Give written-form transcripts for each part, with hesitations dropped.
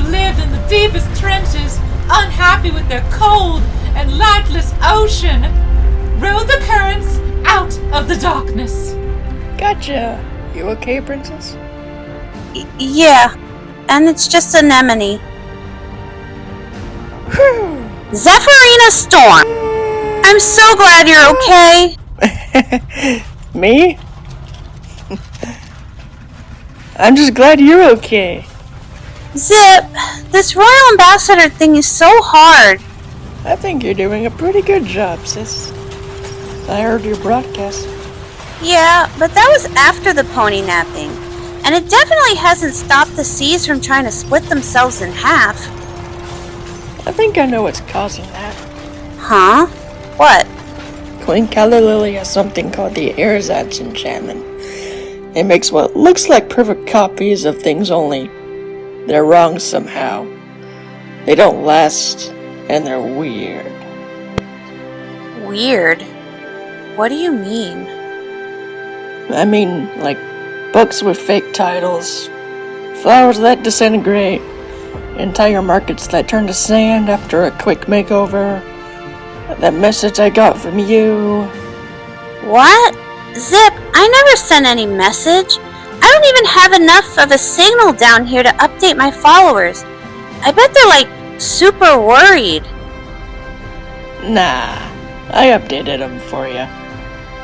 lived in the deepest trenches, unhappy with their cold and lightless ocean, rode the currents out of the darkness. Gotcha. You okay, princess? Yeah, and it's just Anemone. Zephyrina Storm! I'm so glad you're okay. Me? I'm just glad you're okay. Zipp, this Royal Ambassador thing is so hard. I think you're doing a pretty good job, sis. I heard your broadcast. Yeah, but that was after the pony napping. And it definitely hasn't stopped the seas from trying to split themselves in half. I think I know what's causing that. Huh? What? Queen Calla Lily has something called the Erzatz enchantment. It makes what looks like perfect copies of things, only they're wrong somehow. They don't last, and they're weird. Weird? What do you mean? I mean, like books with fake titles, flowers that disintegrate, entire markets that turn to sand after a quick makeover. That message I got from you. What? Zipp, I never sent any message. I don't even have enough of a signal down here to update my followers. I bet they're like super worried. Nah, I updated them for you.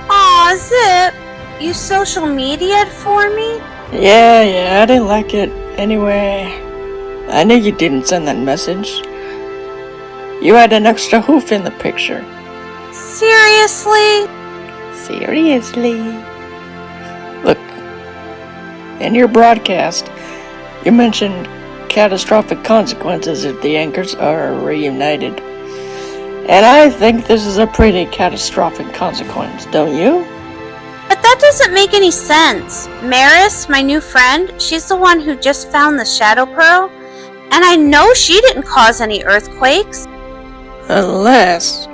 Aw, Zipp, you social media'd for me? Yeah, I didn't like it. Anyway, I knew you didn't send that message. You had an extra hoof in the picture. Seriously? Seriously? Look, in your broadcast, you mentioned catastrophic consequences if the anchors are reunited. And I think this is a pretty catastrophic consequence, don't you? But that doesn't make any sense. Maris, my new friend, she's the one who just found the Shadow Pearl, and I know she didn't cause any earthquakes. Unless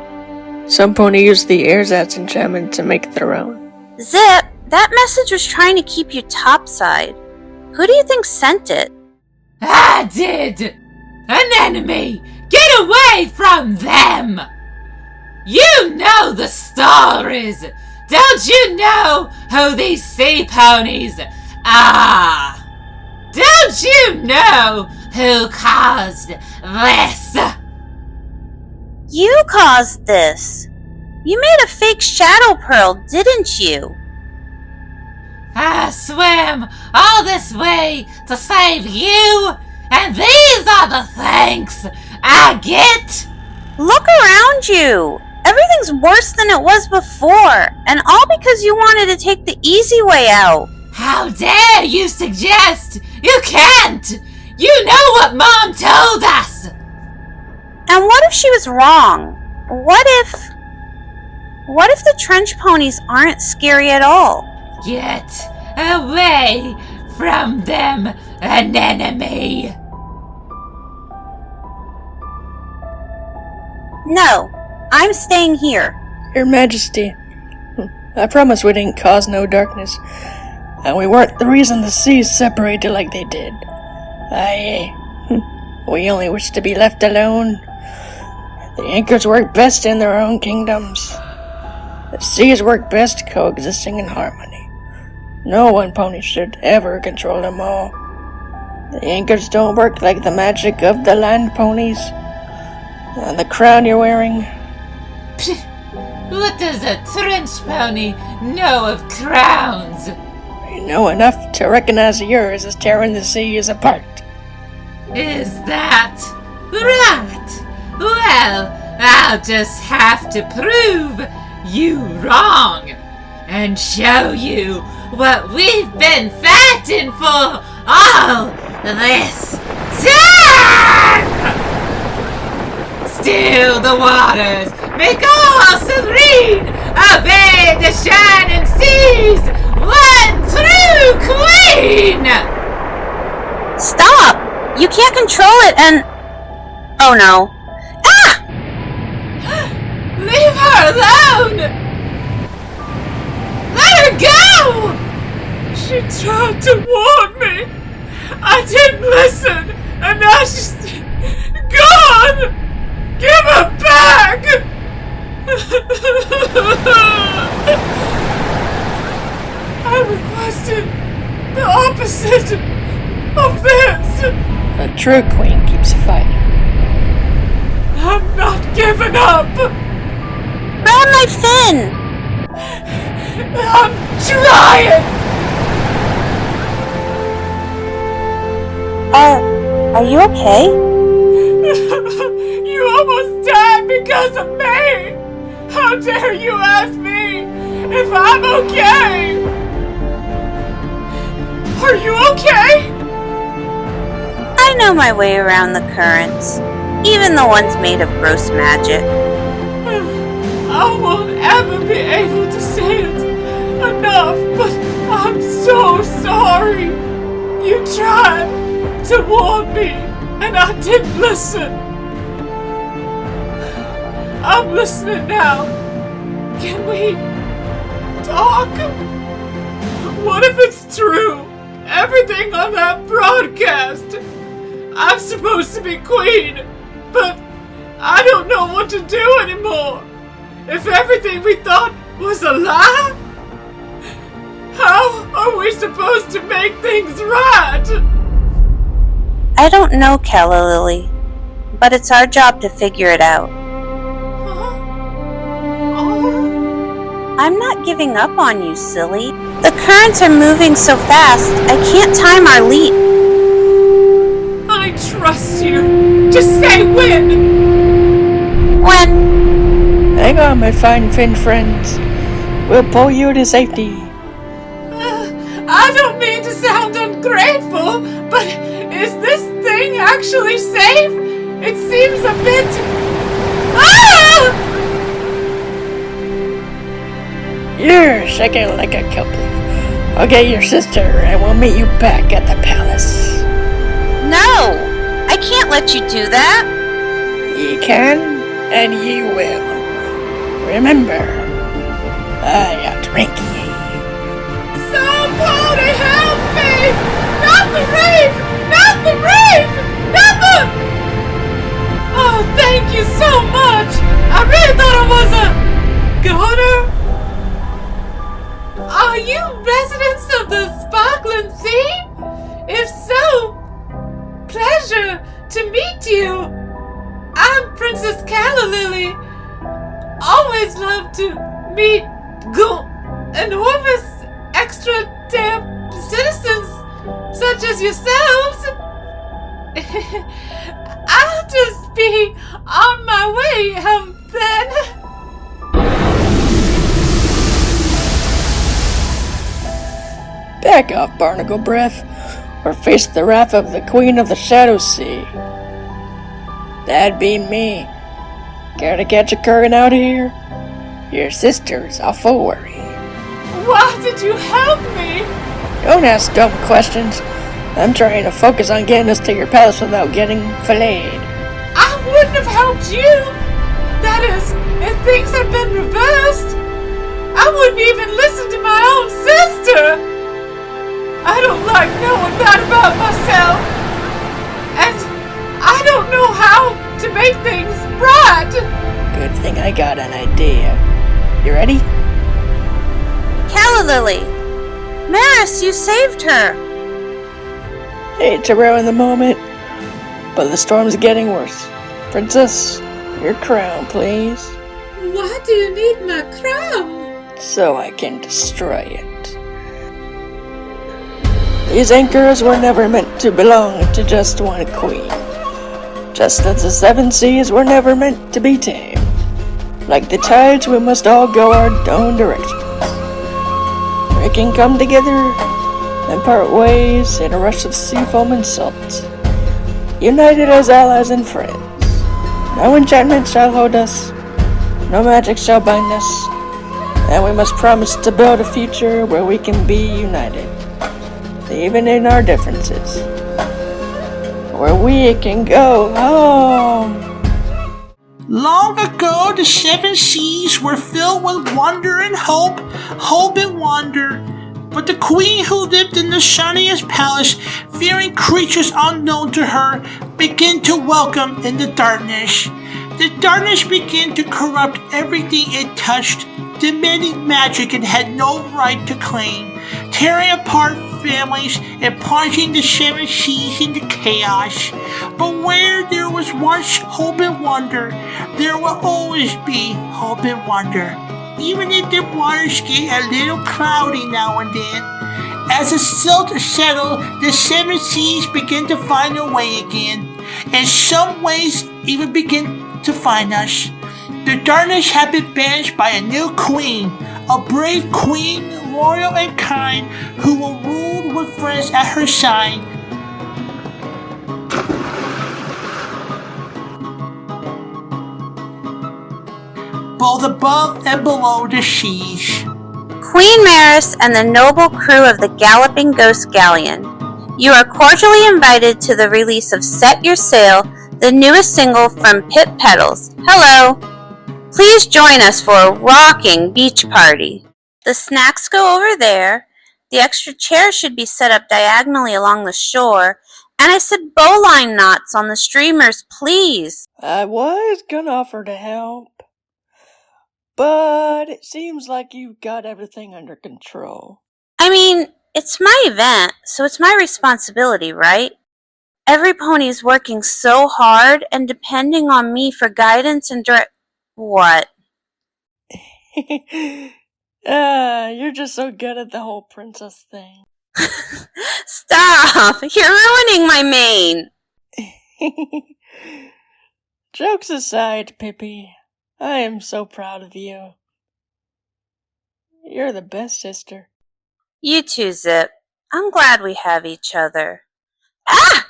some pony used the Erzatz enchantment to make their own. Zipp, that message was trying to keep you topside. Who do you think sent it? I did! An enemy! Get away from them! You know the stories! Don't you know who these sea ponies are? Don't you know who caused this? You caused this. You made a fake Shadow Pearl, didn't you? I swam all this way to save you, and these are the thanks I get? Look around you. Everything's worse than it was before, and all because you wanted to take the easy way out. How dare you suggest you can't? You know what Mom told us! And what if she was wrong? What if the trench ponies aren't scary at all? Get away from them, Anemone! No, I'm staying here. Your Majesty, I promise we didn't cause no darkness, and we weren't the reason the seas separated like they did. We only wish to be left alone. The anchors work best in their own kingdoms. The seas work best coexisting in harmony. No one pony should ever control them all. The anchors don't work like the magic of the land ponies. And the crown you're wearing? What does a trench pony know of crowns? You know enough to recognize yours as tearing the seas apart. Is that right? Well, I'll just have to prove you wrong and show you what we've been fighting for all this time! Still the waters, make all serene, obey the shining seas, one true queen! Stop! You can't control it and... Oh no. Ah! Leave her alone! Let her go! She tried to warn me. I didn't listen, and now she's true queen keeps fighting. I'm not giving up! Grab my fin! I'm trying! Are you okay? You almost died because of me! How dare you ask me if I'm okay? Are you okay? I know my way around the currents, even the ones made of gross magic. I won't ever be able to say it enough, but I'm so sorry. You tried to warn me, and I didn't listen. I'm listening now. Can we talk? What if it's true? Everything on that broadcast. I'm supposed to be queen, but I don't know what to do anymore. If everything we thought was a lie, how are we supposed to make things right? I don't know, Calla Lily, but it's our job to figure it out. Huh? Oh. I'm not giving up on you, silly. The currents are moving so fast, I can't time our leap. I trust you. Just say when. When? Hang on, my fine fin friends. We'll pull you to safety. I don't mean to sound ungrateful, but is this thing actually safe? It seems a bit... Ah! You're shaking like a kelpie. I'll get your sister and we'll meet you back at the palace. No! I can't let you do that! Ye can, and ye will. Remember, I outrank ye. Somebody help me! Not the reef! Not the reef! Not the... Oh, thank you so much! I really thought I was a... goner? Are you residents of the Sparkling Sea? If so, pleasure to meet you. I'm Princess Calla Lily. Always love to meet enormous extra damn citizens such as yourselves. I'll just be on my way then. Back off, barnacle breath, or face the wrath of the Queen of the Shadow Sea. That'd be me. Care to catch a current out here? Your sister's awful worried. Why did you help me? Don't ask dumb questions. I'm trying to focus on getting us to your palace without getting filleted. I wouldn't have helped you. That is, if things had been reversed, I wouldn't even listen to my own sister. I don't like knowing that about myself. And I don't know how to make things right. Good thing I got an idea. You ready? Calla Lily! Maris, you saved her! Hate to ruin the moment, but the storm's getting worse. Princess, your crown, please. Why do you need my crown? So I can destroy it. These anchors were never meant to belong to just one queen. Just as the seven seas were never meant to be tamed. Like the tides, we must all go our own directions. We can come together and part ways in a rush of sea foam and salt. United as allies and friends. No enchantment shall hold us. No magic shall bind us. And we must promise to build a future where we can be united. Even in our differences. Where we can go home. Long ago, the seven seas were filled with wonder and hope, hope and wonder. But the queen who lived in the sunniest palace, fearing creatures unknown to her, began to welcome in the darkness. The darkness began to corrupt everything it touched, demanding magic it had no right to claim, tearing apart families and plunging the seven seas into chaos. But where there was once hope and wonder, there will always be hope and wonder, even if the waters get a little cloudy now and then. As the silt settles, the seven seas begin to find their way again, and some ways even begin to find us. The darkness has been banished by a new queen, a brave queen, loyal and kind, who will rule with friends at her side. Both above and below the seas. Queen Maris and the noble crew of the Galloping Ghost Galleon, you are cordially invited to the release of Set Your Sail, the newest single from Pipp Pedals. Hello! Please join us for a rocking beach party. The snacks go over there, the extra chairs should be set up diagonally along the shore, and I said bowline knots on the streamers, please. I was gonna offer to help, but it seems like you've got everything under control. I mean, it's my event, so it's my responsibility, right? Everypony's working so hard and depending on me for guidance and What? You're just so good at the whole princess thing. Stop! You're ruining my mane! Jokes aside, Pippi, I am so proud of you. You're the best sister. You too, Zipp. I'm glad we have each other. Ah!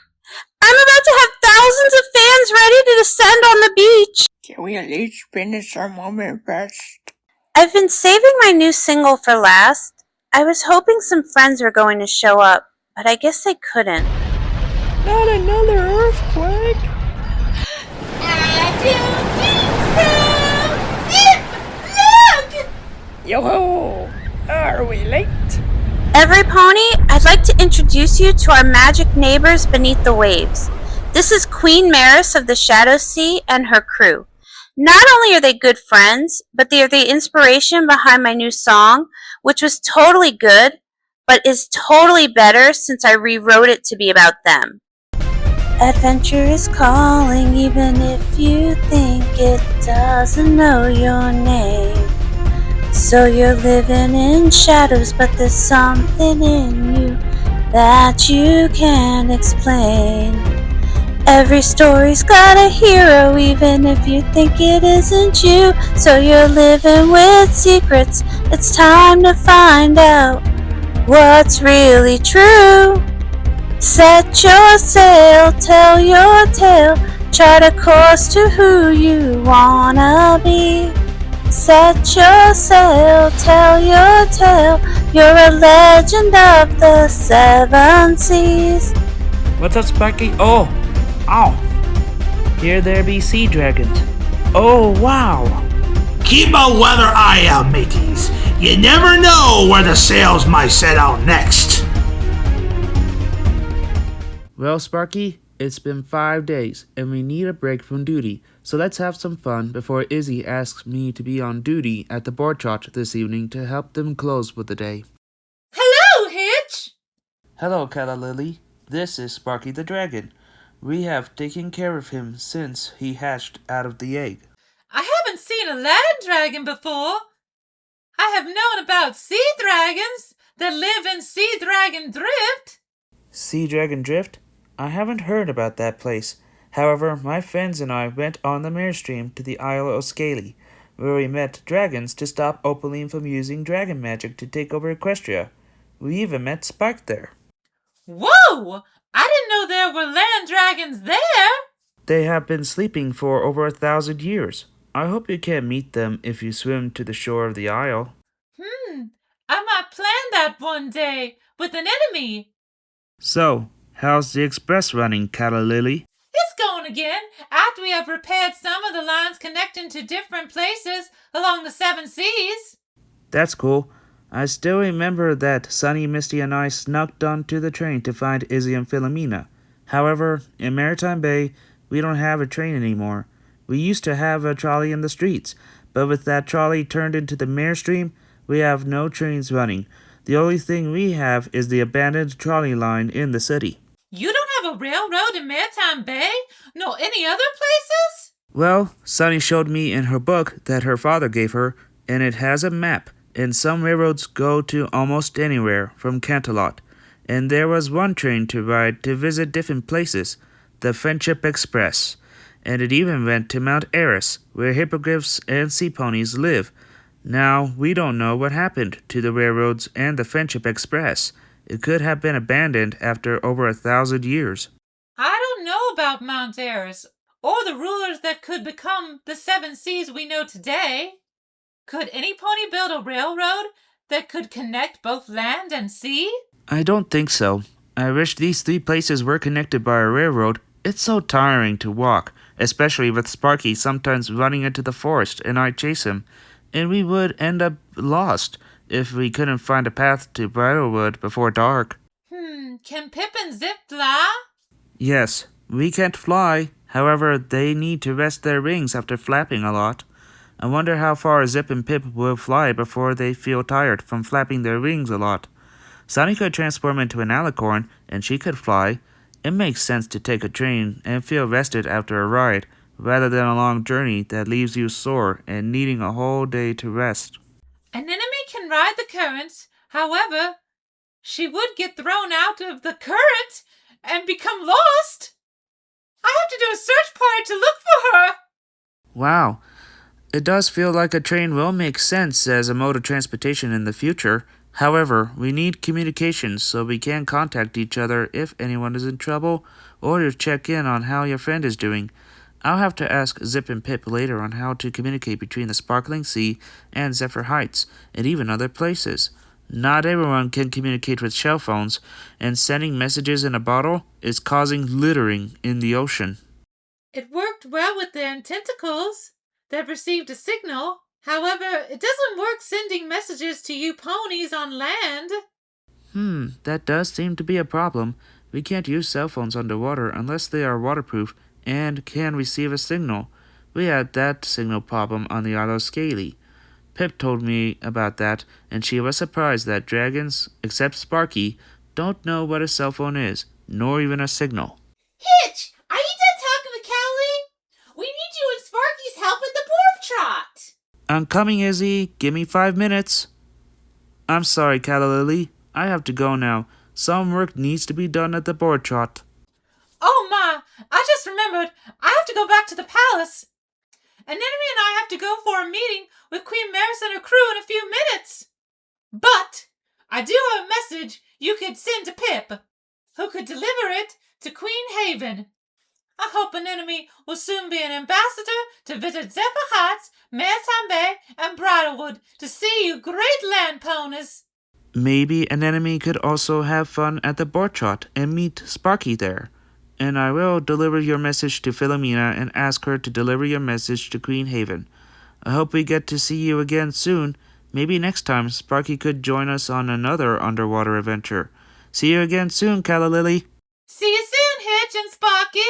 I'm about to have thousands of fans ready to descend on the beach! Can we at least finish our moment first? I've been saving my new single for last. I was hoping some friends were going to show up, but I guess they couldn't. Not another earthquake! I don't think so! Zipp! Look! Yo-ho! Are we late? Everypony, I'd like to introduce you to our magic neighbors beneath the waves. This is Queen Maris of the Shadow Sea and her crew. Not only are they good friends, but they are the inspiration behind my new song, which was totally good, but is totally better since I rewrote it to be about them. Adventure is calling even if you think it doesn't know your name. So you're living in shadows, but there's something in you that you can't explain. Every story's got a hero, even if you think it isn't you. So you're living with secrets, it's time to find out what's really true. Set your sail, tell your tale, chart a course to who you wanna be. Set your sail, tell your tale, you're a legend of the seven seas. What's up, Sparky? Oh! Here there be sea dragons. Oh, wow! Keep a weather eye out, mateys. You never know where the sails might set out next. Well, Sparky, it's been 5 days, and we need a break from duty, so let's have some fun before Izzy asks me to be on duty at the board church this evening to help them close with the day. Hello, Hitch! Hello, Calla Lily. This is Sparky the Dragon. We have taken care of him since he hatched out of the egg. I haven't seen a land dragon before. I have known about sea dragons that live in Sea Dragon Drift. Sea Dragon Drift? I haven't heard about that place. However, my friends and I went on the Mirrorstream to the Isle of Scaly, where we met dragons to stop Opaline from using dragon magic to take over Equestria. We even met Spark there. Whoa! I didn't know there were land dragons there! They have been sleeping for over 1,000 years. I hope you can meet them if you swim to the shore of the isle. I might plan that one day with an enemy. So, how's the express running, Calla Lily? It's going again after we have repaired some of the lines connecting to different places along the seven seas. That's cool. I still remember that Sunny, Misty, and I snuck onto the train to find Izzy and Philomena. However, in Maritime Bay, we don't have a train anymore. We used to have a trolley in the streets, but with that trolley turned into the Mirrorstream, we have no trains running. The only thing we have is the abandoned trolley line in the city. You don't have a railroad in Maritime Bay? Nor any other places? Well, Sunny showed me in her book that her father gave her, and it has a map, and some railroads go to almost anywhere from Canterlot. And there was one train to ride to visit different places, the Friendship Express. And it even went to Mount Eris, where hippogriffs and sea ponies live. Now, we don't know what happened to the railroads and the Friendship Express. It could have been abandoned after over 1,000 years. I don't know about Mount Eris, or the rulers that could become the 7 seas we know today. Could any pony build a railroad that could connect both land and sea? I don't think so. I wish these 3 places were connected by a railroad. It's so tiring to walk, especially with Sparky sometimes running into the forest and I chase him, and we would end up lost if we couldn't find a path to Bridlewood before dark. Can Pipp and Zipp fly? Yes, we can't fly. However, they need to rest their wings after flapping a lot. I wonder how far Zipp and Pipp will fly before they feel tired from flapping their wings a lot. Sunny could transform into an alicorn, and she could fly. It makes sense to take a train and feel rested after a ride, rather than a long journey that leaves you sore and needing a whole day to rest. Anemone can ride the currents. However, she would get thrown out of the current and become lost. I have to do a search party to look for her. Wow. It does feel like a train will make sense as a mode of transportation in the future. However, we need communications so we can contact each other if anyone is in trouble or to check in on how your friend is doing. I'll have to ask Zipp and Pipp later on how to communicate between the Sparkling Sea and Zephyr Heights and even other places. Not everyone can communicate with shell phones, and sending messages in a bottle is causing littering in the ocean. It worked well with the tentacles that received a signal. However, it doesn't work sending messages to you ponies on land. That does seem to be a problem. We can't use cell phones underwater unless they are waterproof and can receive a signal. We had that signal problem on the Isle of Scaly. Pipp told me about that, and she was surprised that dragons, except Sparky, don't know what a cell phone is, nor even a signal. Hitch, are you done talking with Callie? We need you and Sparky's help in the board trot. I'm coming, Izzy. Give me 5 minutes. I'm sorry, Calla Lily. I have to go now. Some work needs to be done at the board trot. Oh my, I just remembered. I have to go back to the palace. Anemone and I have to go for a meeting with Queen Maris and her crew in a few minutes. But I do have a message you could send to Pipp, who could deliver it to Queen Haven. I hope Anemone will soon be an ambassador to visit Zephyr Heights, Maritime Bay, and Bridlewood to see you great land ponies. Maybe Anemone could also have fun at the board trot and meet Sparky there. And I will deliver your message to Philomena and ask her to deliver your message to Queen Haven. I hope we get to see you again soon. Maybe next time Sparky could join us on another underwater adventure. See you again soon, Calla Lily. See you soon, Hitch and Sparky.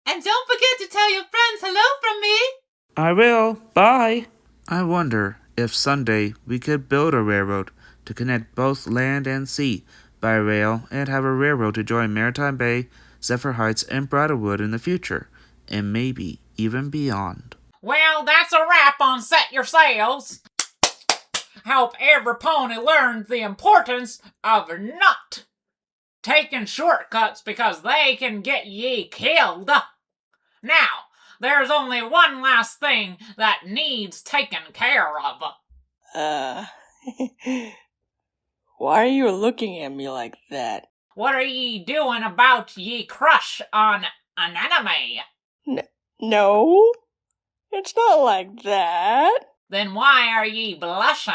And don't forget to tell your friends hello from me. I will. Bye. I wonder if someday we could build a railroad to connect both land and sea by rail and have a railroad to join Maritime Bay, Zephyr Heights, and Bridlewood in the future, and maybe even beyond. Well, that's a wrap on Set Your Sails. Hope every pony learned the importance of not taking shortcuts because they can get ye killed. Now, there's only one last thing that needs taken care of. Why are you looking at me like that? What are ye doing about ye crush on Anemone? No, it's not like that. Then why are ye blushing?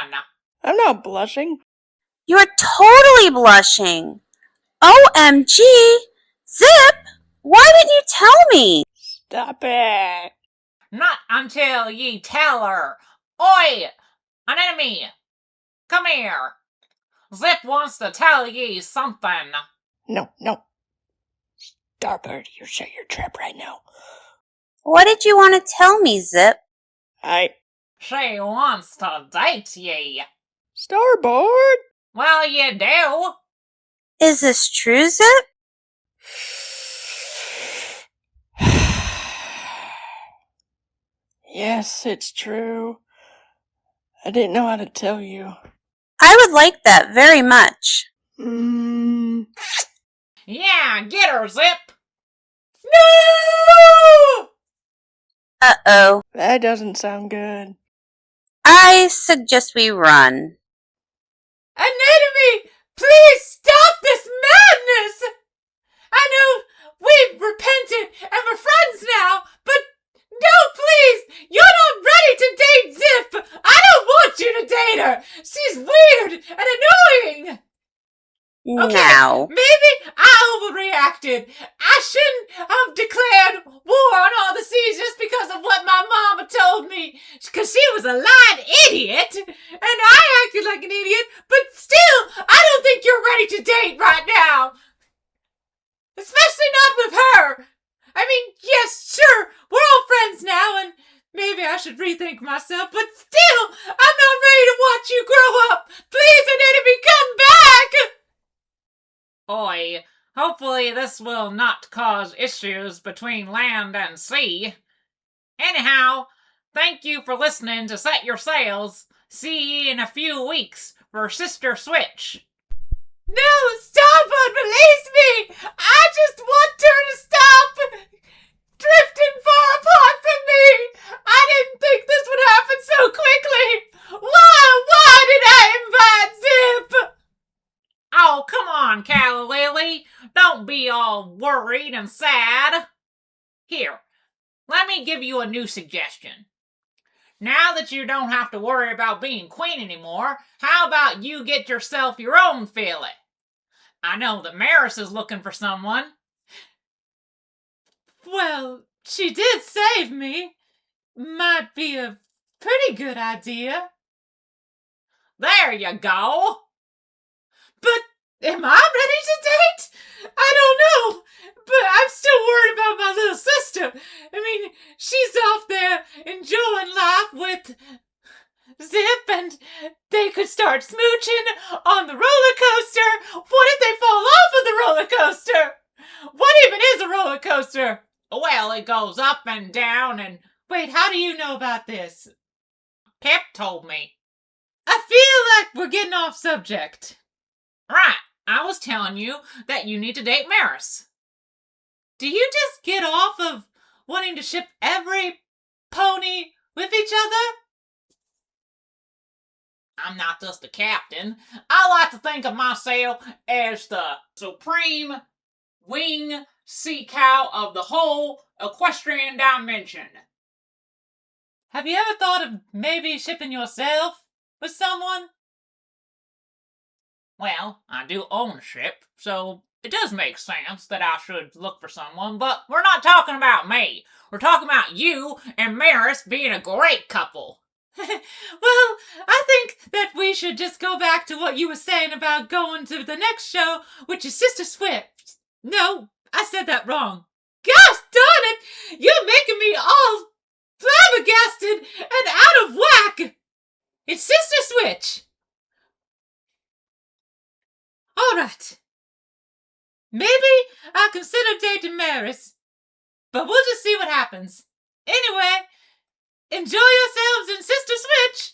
I'm not blushing. You're totally blushing. OMG! Zipp! Why didn't you tell me? Stop it. Not until ye tell her. Oi! Anemone! Come here. Zipp wants to tell ye something. No. Starboard, you shut your trap right now. What did you want to tell me, Zipp? She wants to date ye. Starboard? Well, you do. Is this true, Zipp? Yes, it's true. I didn't know how to tell you. I would like that very much. Yeah, get her, Zipp. No! Uh-oh. That doesn't sound good. I suggest we run. Anemone, please stop this madness! I know we've repented and we're friends now, but no, please! You're not ready to date Zipp! I don't want you to date her! She's weird and annoying! Okay, Now. maybe I overreacted. I shouldn't have declared war on all the seas just because of what my mama told me. Because she was a lying idiot, and I acted like an idiot, but still, I don't think you're ready to date right now. Especially not with her. I mean, yes, sure, we're all friends now, and maybe I should rethink myself, but still, I'm not ready to watch you grow up. Please, Anemone, come back! Oi, hopefully this will not cause issues between land and sea. Anyhow, thank you for listening to Set Your Sails. See ye in a few weeks for Sister Switch. No, Starboard, release me! I just want her to stop drifting far apart from me! I didn't think this would happen so quickly! Why did I invite Zipp? Oh, come on, Calla Lily. Don't be all worried and sad. Here, let me give you a new suggestion. Now that you don't have to worry about being queen anymore, how about you get yourself your own filly? I know that Maris is looking for someone. Well, she did save me. Might be a pretty good idea. There you go. But am I ready to date? I don't know, but I'm still worried about my little sister. I mean, she's off there enjoying life with Zipp, and they could start smooching on the roller coaster. What if they fall off of the roller coaster? What even is a roller coaster? Well, it goes up and down and... Wait, how do you know about this? Pipp told me. I feel like we're getting off subject. Right, I was telling you that you need to date Maris. Do you just get off of wanting to ship every pony with each other? I'm not just a captain. I like to think of myself as the supreme wing sea cow of the whole equestrian dimension. Have you ever thought of maybe shipping yourself with someone? Well, I do own a ship, so it does make sense that I should look for someone, but we're not talking about me. We're talking about you and Maris being a great couple. Well, I think that we should just go back to what you were saying about going to the next show, which is Sister Swift. No, I said that wrong. Gosh darn it! You're making me all flabbergasted and out of whack! It's Sister Switch! Alright. Maybe I'll consider dating Maris, but we'll just see what happens. Anyway, enjoy yourselves in Sister Switch!